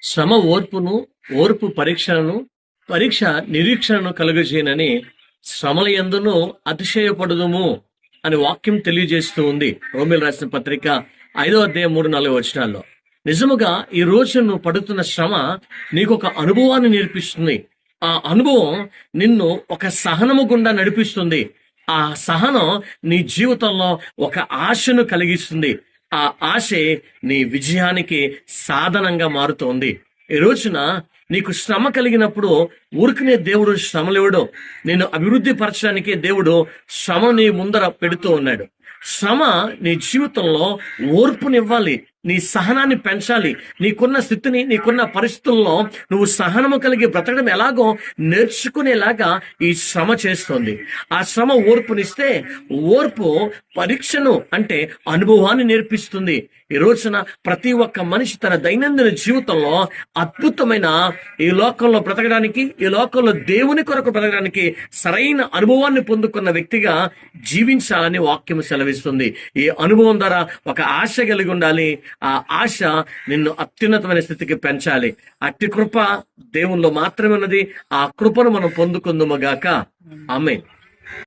శ్రమ ఓర్పును, ఓర్పు పరీక్షను, పరీక్ష నిరీక్షణను కలుగజేయనని శ్రమల యందును అతిశయపడుదుము అని వాక్యం తెలియజేస్తూ ఉంది. రోమీయులకు రాసిన పత్రిక 5వ అధ్యాయం 3-4 వచనాల్లో. నిజముగా ఈ రోజు నువ్వు పడుతున్న శ్రమ నీకు ఒక అనుభవాన్ని నేర్పిస్తుంది. ఆ అనుభవం నిన్ను ఒక సహనము గుండా నడిపిస్తుంది. ఆ సహనం నీ జీవితంలో ఒక ఆశను కలిగిస్తుంది. ఆ ఆశే నీ విజయానికి సాధనంగా మారుతోంది. ఈ రోజున నీకు శ్రమ కలిగినప్పుడు ఊరికనే దేవుడు శ్రమలివ్వడు. నేను అభివృద్ధి పరచడానికి దేవుడు శ్రమ నీ ముందర పెడుతూ ఉన్నాడు. శ్రమ నీ జీవితంలో ఓర్పునివ్వాలి, నీ సహనాన్ని పెంచాలి. నీకున్న స్థితిని, నీకున్న పరిస్థితుల్లో నువ్వు సహనము కలిగి బ్రతకడం ఎలాగో నేర్చుకునేలాగా ఈ శ్రమ చేస్తుంది. ఆ శ్రమ ఓర్పునిస్తే, ఓర్పు పరీక్షను అంటే అనుభవాన్ని నేర్పిస్తుంది. ఈ రోజున ప్రతి ఒక్క మనిషి తన దైనందిన జీవితంలో అద్భుతమైన ఈ లోకంలో బ్రతకడానికి, ఈ లోకంలో దేవుని కొరకు బ్రతకడానికి సరైన అనుభవాన్ని పొందుకున్న వ్యక్తిగా జీవించాలని వాక్యం సెలవిస్తుంది. ఈ అనుభవం ద్వారా ఒక ఆశ కలిగి ఉండాలి. ఆ ఆశ నిన్ను అత్యున్నతమైన స్థితికి పెంచాలి. అట్టి కృప దేవునిలో మాత్రమే ఉన్నది. ఆ కృపను మనం పొందుకుందుముగాక. ఆమేన్.